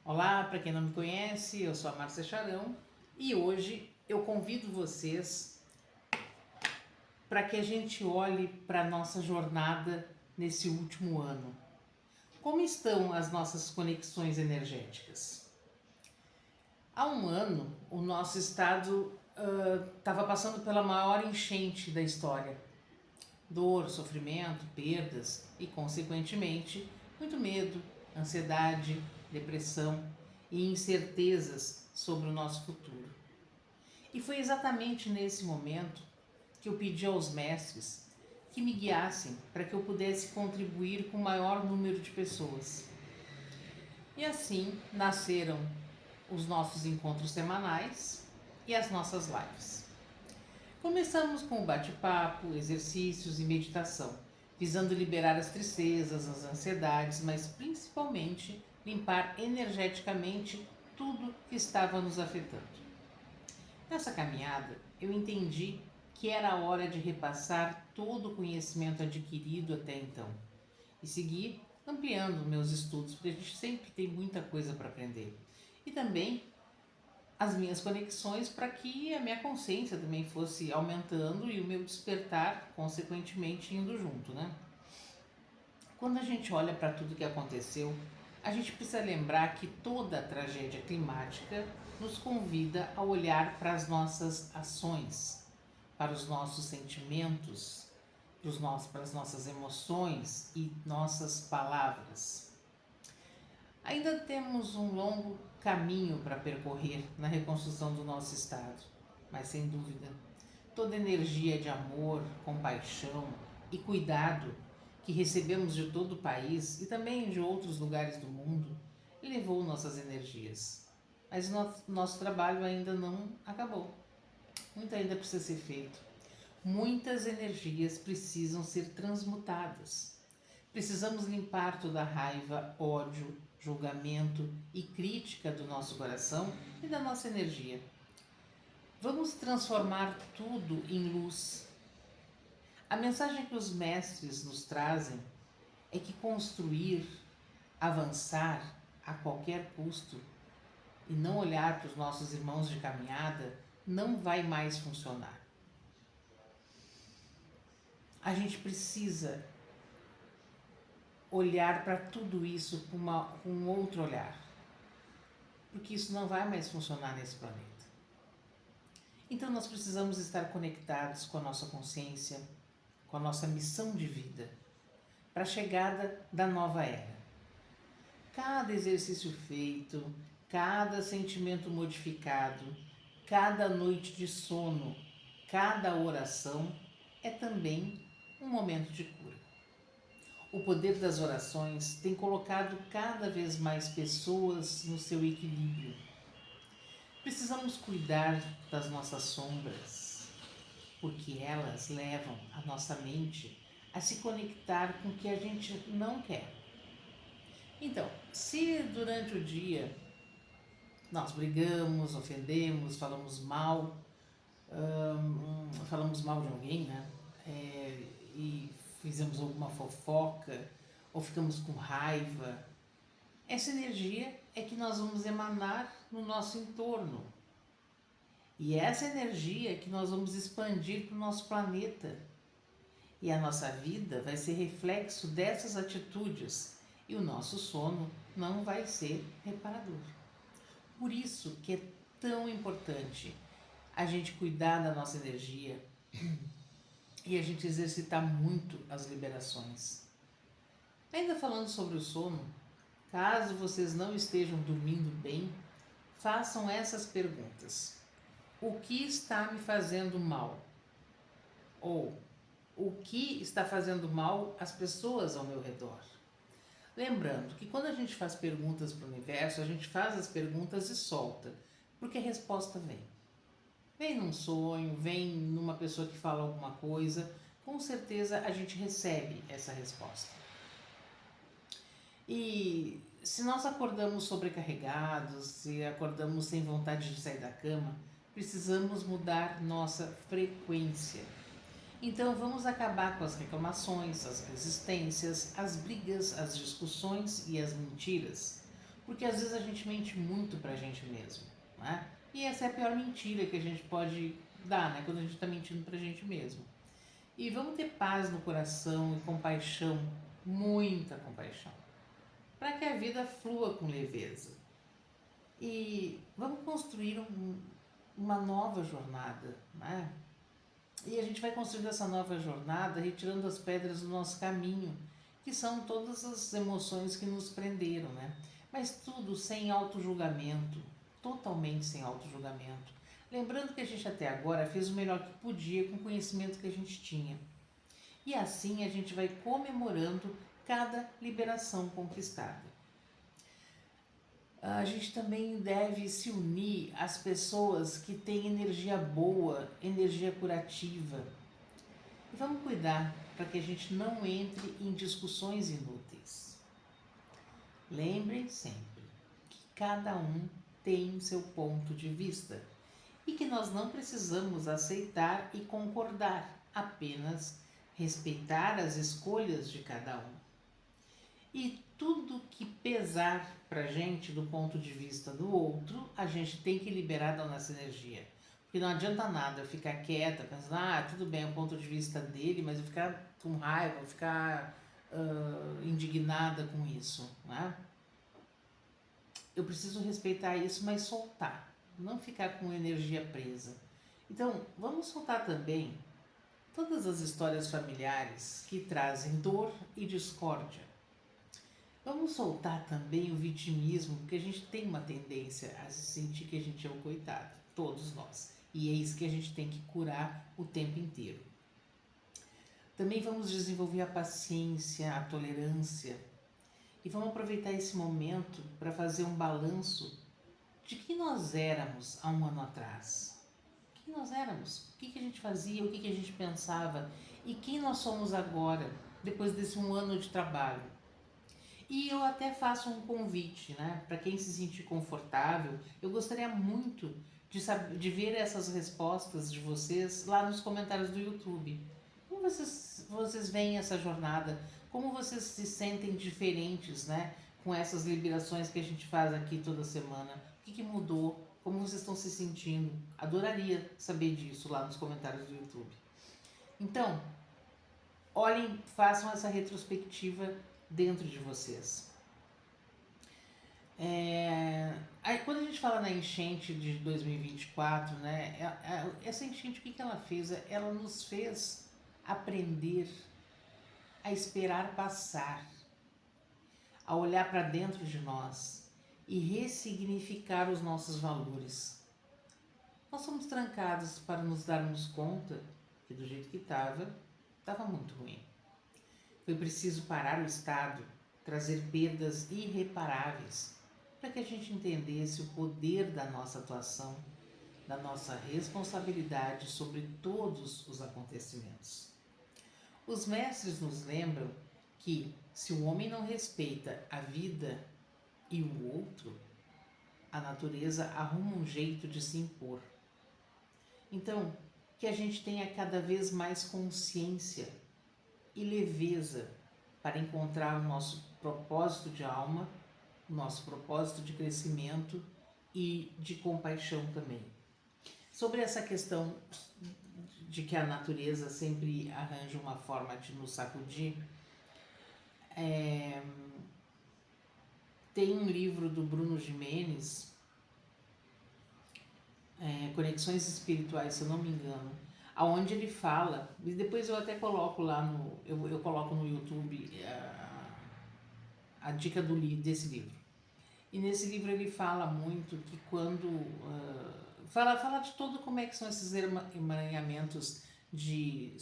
Olá, para quem não me conhece, eu sou a Márcia Charão e hoje eu convido vocês para que a gente olhe para a nossa jornada nesse último ano. Como estão as nossas conexões energéticas? Há um ano, o nosso estado estava passando pela maior enchente da história. Dor, sofrimento, perdas e, consequentemente, muito medo, ansiedade, depressão e incertezas sobre o nosso futuro. E foi exatamente nesse momento que eu pedi aos mestres que me guiassem para que eu pudesse contribuir com o maior número de pessoas. E assim nasceram os nossos encontros semanais e as nossas lives. Começamos com o bate-papo, exercícios e meditação, visando liberar as tristezas, as ansiedades, mas principalmente limpar energeticamente tudo que estava nos afetando. Nessa caminhada, eu entendi que era a hora de repassar todo o conhecimento adquirido até então e seguir ampliando meus estudos, porque a gente sempre tem muita coisa para aprender. E também as minhas conexões para que a minha consciência também fosse aumentando e o meu despertar, consequentemente, indo junto, né? Quando a gente olha para tudo que aconteceu, a gente precisa lembrar que toda a tragédia climática nos convida a olhar para as nossas ações, para os nossos sentimentos, para as nossas emoções e nossas palavras. Ainda temos um longo caminho para percorrer na reconstrução do nosso estado, mas sem dúvida, toda energia de amor, compaixão e cuidado que recebemos de todo o país e também de outros lugares do mundo elevou nossas energias. Mas nosso trabalho ainda não acabou. Muito ainda precisa ser feito. Muitas energias precisam ser transmutadas. Precisamos limpar toda a raiva, ódio, julgamento e crítica do nosso coração e da nossa energia. Vamos transformar tudo em luz. A mensagem que os mestres nos trazem é que construir, avançar a qualquer custo e não olhar para os nossos irmãos de caminhada não vai mais funcionar. A gente precisa olhar para tudo isso com um outro olhar, porque isso não vai mais funcionar nesse planeta. Então nós precisamos estar conectados com a nossa consciência, com a nossa missão de vida, para a chegada da nova era. Cada exercício feito, cada sentimento modificado, cada noite de sono, cada oração é também um momento de cura. O poder das orações tem colocado cada vez mais pessoas no seu equilíbrio. Precisamos cuidar das nossas sombras, porque elas levam a nossa mente a se conectar com o que a gente não quer. Então, se durante o dia nós brigamos, ofendemos, falamos mal de alguém, né? E fizemos alguma fofoca ou ficamos com raiva, essa energia é que nós vamos emanar no nosso entorno. E essa energia é que nós vamos expandir para o nosso planeta. E a nossa vida vai ser reflexo dessas atitudes e o nosso sono não vai ser reparador. Por isso que é tão importante a gente cuidar da nossa energia e a gente exercitar muito as liberações. Ainda falando sobre o sono, caso vocês não estejam dormindo bem, façam essas perguntas. O que está me fazendo mal? Ou o que está fazendo mal às pessoas ao meu redor? Lembrando que quando a gente faz perguntas para o universo, a gente faz as perguntas e solta, porque a resposta vem. Vem num sonho, vem numa pessoa que fala alguma coisa, com certeza a gente recebe essa resposta. E se nós acordamos sobrecarregados, se acordamos sem vontade de sair da cama, precisamos mudar nossa frequência. Então vamos acabar com as reclamações, as resistências, as brigas, as discussões e as mentiras. porque às vezes a gente mente muito pra gente mesmo, né? E essa é a pior mentira que a gente pode dar, né? Quando a gente está mentindo pra gente mesmo. E vamos ter paz no coração e compaixão, muita compaixão, para que a vida flua com leveza. E vamos construir uma nova jornada, né? E a gente vai construindo essa nova jornada retirando as pedras do nosso caminho, que são todas as emoções que nos prenderam, né? Mas tudo sem auto-julgamento, totalmente sem auto-julgamento. Lembrando que a gente até agora fez o melhor que podia com o conhecimento que a gente tinha. E assim a gente vai comemorando cada liberação conquistada. A gente também deve se unir às pessoas que têm energia boa, energia curativa. E vamos cuidar para que a gente não entre em discussões inúteis. Lembrem sempre que cada um tem seu ponto de vista e que nós não precisamos aceitar e concordar, apenas respeitar as escolhas de cada um. E tudo que pesar pra gente do ponto de vista do outro, a gente tem que liberar da nossa energia. Porque não adianta nada eu ficar quieta, pensando, tudo bem, é o ponto de vista dele, mas eu ficar com raiva, ficar indignada com isso, né? Eu preciso respeitar isso, mas soltar, não ficar com energia presa. Então, vamos soltar também todas as histórias familiares que trazem dor e discórdia. Vamos soltar também o vitimismo, porque a gente tem uma tendência a se sentir que a gente é um coitado, todos nós. E é isso que a gente tem que curar o tempo inteiro. Também vamos desenvolver a paciência, a tolerância. E vamos aproveitar esse momento para fazer um balanço de quem nós éramos há um ano atrás. Quem nós éramos? O que a gente fazia? O que a gente pensava? E quem nós somos agora, depois desse um ano de trabalho? E eu até faço um convite, né? Para quem se sentir confortável, eu gostaria muito de ver essas respostas de vocês lá nos comentários do YouTube. Como vocês veem essa jornada? Como vocês se sentem diferentes, né? Com essas liberações que a gente faz aqui toda semana? O que mudou? Como vocês estão se sentindo? Adoraria saber disso lá nos comentários do YouTube. Então, olhem, façam essa retrospectiva dentro de vocês. Aí, quando a gente fala na enchente de 2024, né, essa enchente, o que ela fez? Ela nos fez aprender a esperar passar, a olhar para dentro de nós e ressignificar os nossos valores. Nós somos trancados para nos darmos conta que do jeito que estava muito ruim. Foi preciso parar o Estado, trazer perdas irreparáveis, para que a gente entendesse o poder da nossa atuação, da nossa responsabilidade sobre todos os acontecimentos. Os mestres nos lembram que, se o homem não respeita a vida e o outro, a natureza arruma um jeito de se impor. Então, que a gente tenha cada vez mais consciência e leveza para encontrar o nosso propósito de alma, o nosso propósito de crescimento e de compaixão também. Sobre essa questão de que a natureza sempre arranja uma forma de nos sacudir, tem um livro do Bruno Gimenez, Conexões Espirituais, se eu não me engano, aonde ele fala, e depois eu até coloco lá eu coloco no YouTube a dica desse livro. E nesse livro ele fala muito que quando fala de todo como é que são esses emaranhamentos de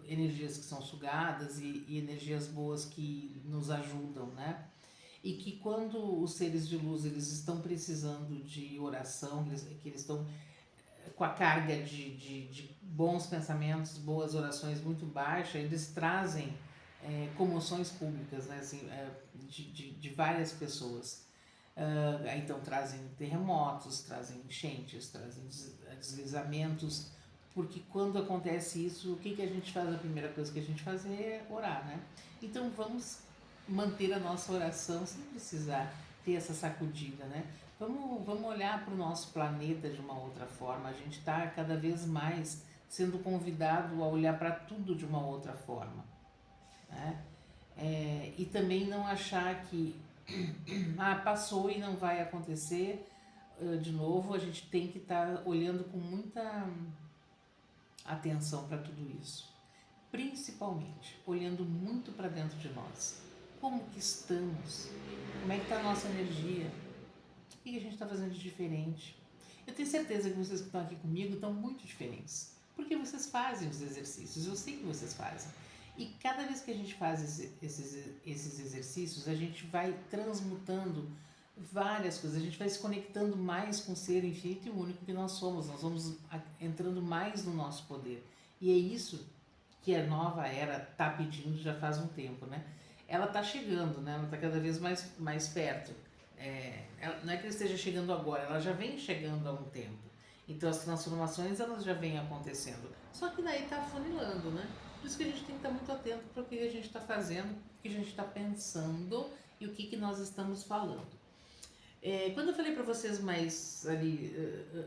energias que são sugadas e energias boas que nos ajudam, né? E que quando os seres de luz eles estão precisando de oração, que eles estão com a carga de bons pensamentos, boas orações muito baixa, eles trazem comoções públicas, né? Assim, de várias pessoas. Então trazem terremotos, trazem enchentes, trazem deslizamentos, porque quando acontece isso, o que a gente faz? A primeira coisa que a gente faz é orar, né? Então vamos manter a nossa oração sem precisar ter essa sacudida, né? Vamos olhar para o nosso planeta de uma outra forma. A gente está cada vez mais sendo convidado a olhar para tudo de uma outra forma, né? E também não achar que passou e não vai acontecer de novo. A gente tem que estar olhando com muita atenção para tudo isso, principalmente olhando muito para dentro de nós. Como que estamos? Como é que está a nossa energia? O que a gente está fazendo de diferente? Eu tenho certeza que vocês que estão aqui comigo estão muito diferentes, porque vocês fazem os exercícios, eu sei que vocês fazem. E cada vez que a gente faz esses exercícios, a gente vai transmutando várias coisas, a gente vai se conectando mais com o ser infinito e único que nós vamos entrando mais no nosso poder. E é isso que a nova era está pedindo já faz um tempo, né? Ela está chegando, né? Ela está cada vez mais perto. Não é que ela esteja chegando agora, ela já vem chegando há um tempo. Então as transformações elas já vêm acontecendo. Só que daí está afunilando, né? Por isso que a gente tem que estar muito atento para o que a gente está fazendo, o que a gente está pensando e o que nós estamos falando. Quando eu falei para vocês mais ali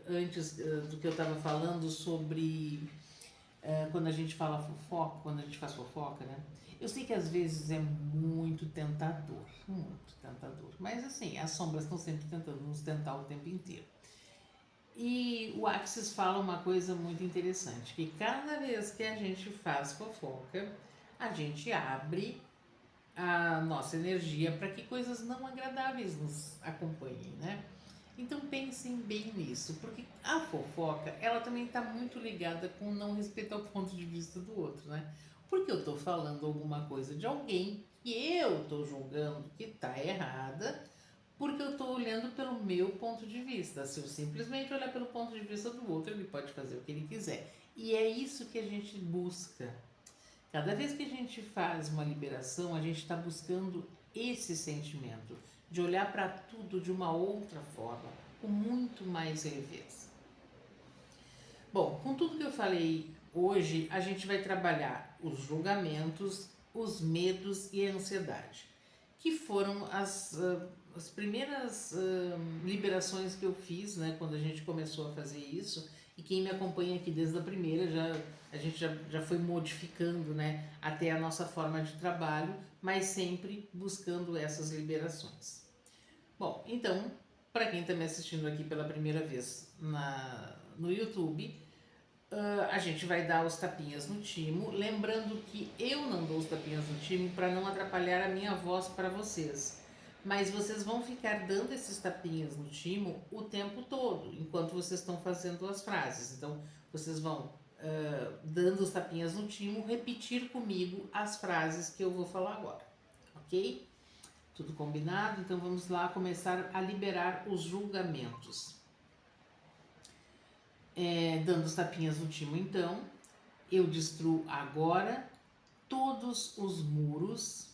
antes do que eu estava falando sobre quando a gente fala fofoca, quando a gente faz fofoca, né? Eu sei que às vezes é muito tentador, mas assim, as sombras estão sempre tentando nos tentar o tempo inteiro. E o Axis fala uma coisa muito interessante, que cada vez que a gente faz fofoca, a gente abre a nossa energia para que coisas não agradáveis nos acompanhem, né? Então pensem bem nisso, porque a fofoca, ela também está muito ligada com não respeitar o ponto de vista do outro, né? Porque eu estou falando alguma coisa de alguém que eu estou julgando que está errada, porque eu estou olhando pelo meu ponto de vista. Se eu simplesmente olhar pelo ponto de vista do outro, ele pode fazer o que ele quiser. E é isso que a gente busca. Cada vez que a gente faz uma liberação, a gente está buscando esse sentimento de olhar para tudo de uma outra forma, com muito mais leveza. Bom, com tudo que eu falei hoje, a gente vai trabalhar os julgamentos, os medos e a ansiedade, que foram as primeiras liberações que eu fiz, né, quando a gente começou a fazer isso. E quem me acompanha aqui desde a primeira, a gente já foi modificando, né, até a nossa forma de trabalho, mas sempre buscando essas liberações. Bom, então, para quem está me assistindo aqui pela primeira vez no YouTube, a gente vai dar os tapinhas no timo, lembrando que eu não dou os tapinhas no timo para não atrapalhar a minha voz para vocês. Mas vocês vão ficar dando esses tapinhas no timo o tempo todo, enquanto vocês estão fazendo as frases. Então, vocês vão dando os tapinhas no timo, repetir comigo as frases que eu vou falar agora, ok? Tudo combinado? Então vamos lá começar a liberar os julgamentos. Dando os tapinhas no timo, então, eu destruo agora todos os muros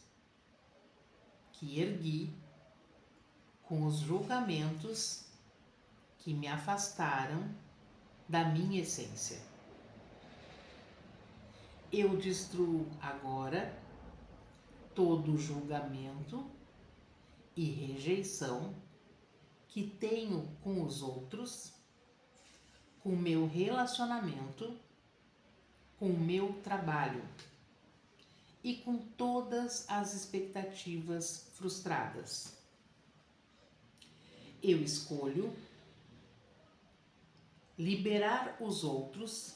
que ergui com os julgamentos que me afastaram da minha essência. Eu destruo agora todo julgamento e rejeição que tenho com os outros, com o meu relacionamento, com o meu trabalho e com todas as expectativas frustradas. Eu escolho liberar os outros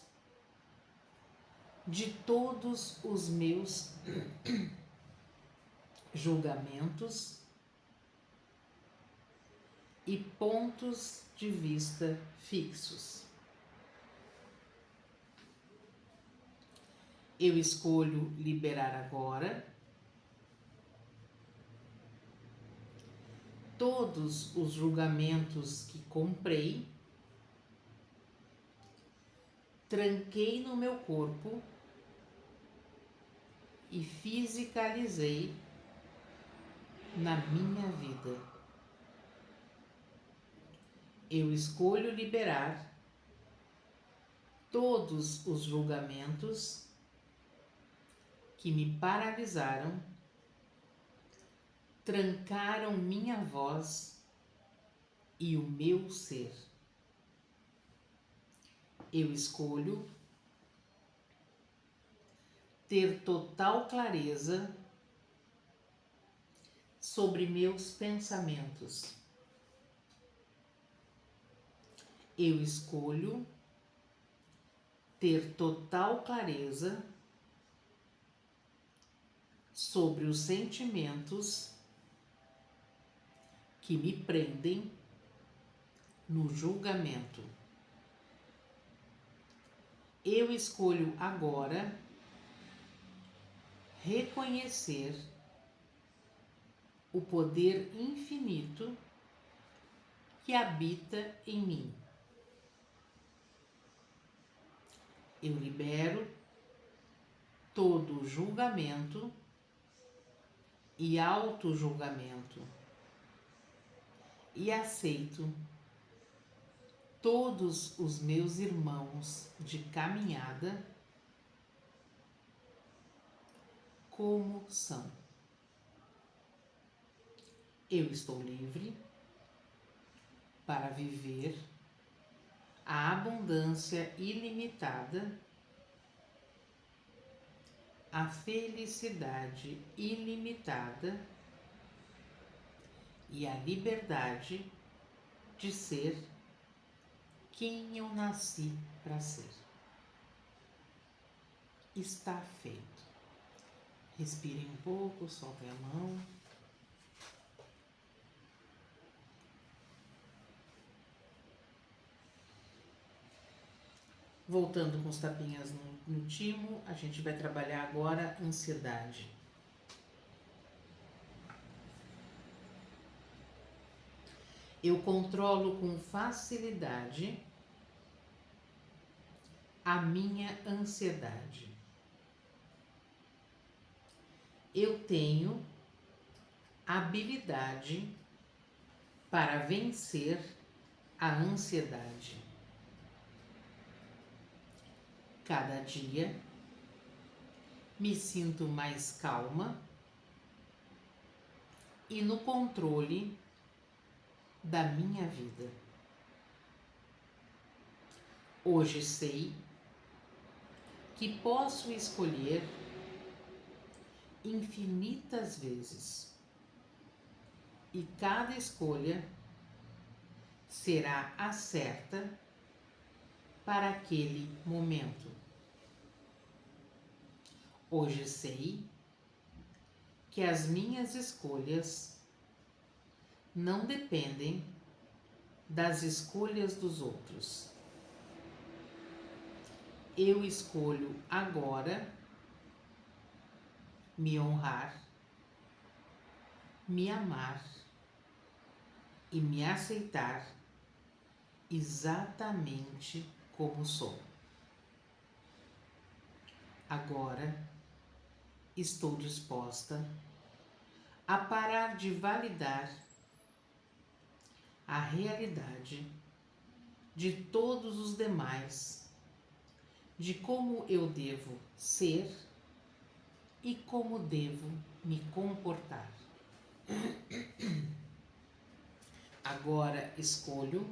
de todos os meus julgamentos e pontos de vista fixos. Eu escolho liberar agora todos os julgamentos que comprei, tranquei no meu corpo e fisicalizei na minha vida. Eu escolho liberar todos os julgamentos que me paralisaram trancaram minha voz e o meu ser. Eu escolho ter total clareza sobre meus pensamentos. Eu escolho ter total clareza sobre os sentimentos que me prendem no julgamento. Eu escolho agora reconhecer o poder infinito que habita em mim. Eu libero todo julgamento e auto-julgamento e aceito todos os meus irmãos de caminhada como são. Eu estou livre para viver a abundância ilimitada, a felicidade ilimitada e a liberdade de ser quem eu nasci para ser. Está feito. Respirem um pouco, soltem a mão. Voltando com os tapinhas no timo, a gente vai trabalhar agora ansiedade. Eu controlo com facilidade a minha ansiedade. Eu tenho habilidade para vencer a ansiedade. Cada dia me sinto mais calma e no controle da minha vida. Hoje sei que posso escolher infinitas vezes e cada escolha será a certa para aquele momento. Hoje sei que as minhas escolhas não dependem das escolhas dos outros. Eu escolho agora me honrar, me amar e me aceitar exatamente como sou. Agora estou disposta a parar de validar a realidade de todos os demais, de como eu devo ser e como devo me comportar. Agora escolho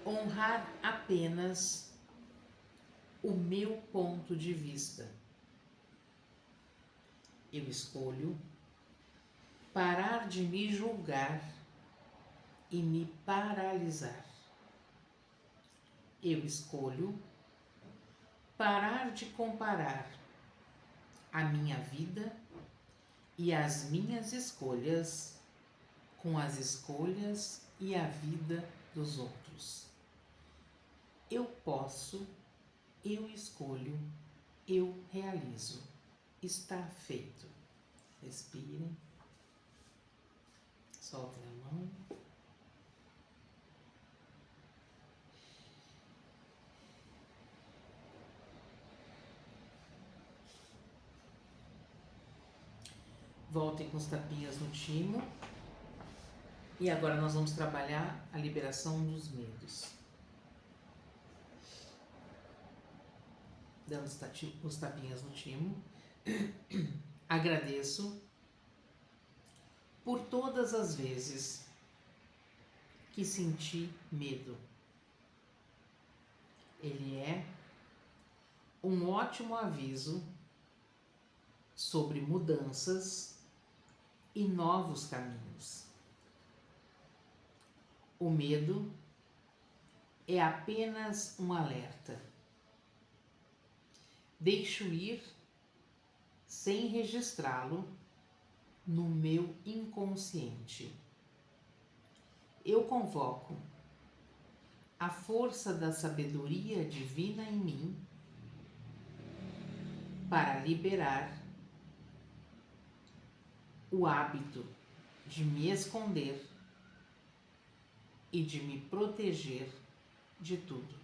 honrar apenas o meu ponto de vista. Eu escolho parar de me julgar e me paralisar. Eu escolho parar de comparar a minha vida e as minhas escolhas com as escolhas e a vida dos outros. Eu posso, eu escolho, eu realizo. Está feito. Respirem. Soltem a mão. Voltem com os tapinhas no timo. E agora nós vamos trabalhar a liberação dos medos. Dando os tapinhas no timo. Agradeço por todas as vezes que senti medo. Ele é um ótimo aviso sobre mudanças e novos caminhos. O medo é apenas um alerta. Deixo ir sem registrá-lo no meu inconsciente. Eu convoco a força da sabedoria divina em mim para liberar o hábito de me esconder e de me proteger de tudo.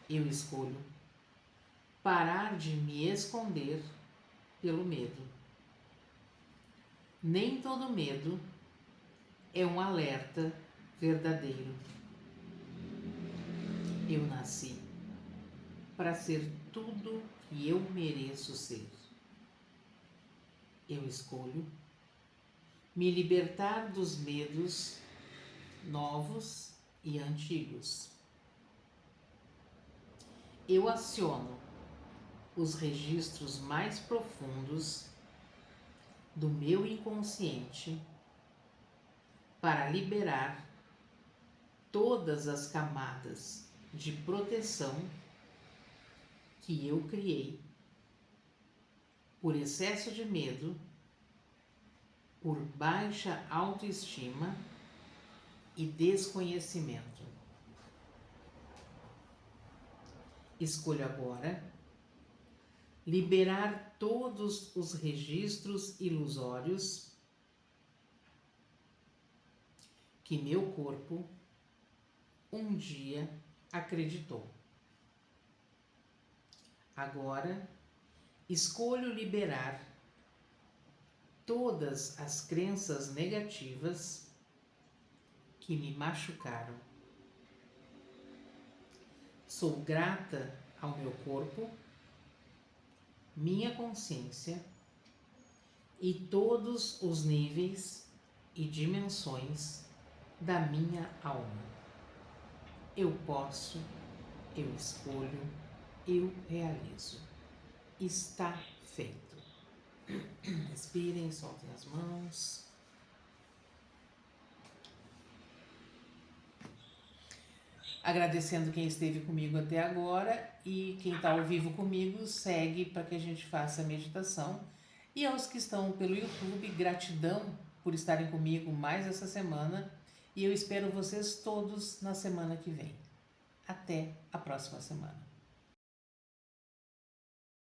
Eu escolho parar de me esconder pelo medo. Nem todo medo é um alerta verdadeiro. Eu nasci para ser tudo que eu mereço ser. Eu escolho me libertar dos medos novos e antigos. Eu aciono os registros mais profundos do meu inconsciente para liberar todas as camadas de proteção que eu criei por excesso de medo, por baixa autoestima e desconhecimento. Escolho agora liberar todos os registros ilusórios que meu corpo um dia acreditou. Agora, escolho liberar todas as crenças negativas que me machucaram. Sou grata ao meu corpo, minha consciência e todos os níveis e dimensões da minha alma. Eu posso, eu escolho, eu realizo. Está feito. Respirem, soltem as mãos. Agradecendo quem esteve comigo até agora e quem está ao vivo comigo, segue para que a gente faça a meditação. E aos que estão pelo YouTube, gratidão por estarem comigo mais essa semana e eu espero vocês todos na semana que vem. Até a próxima semana.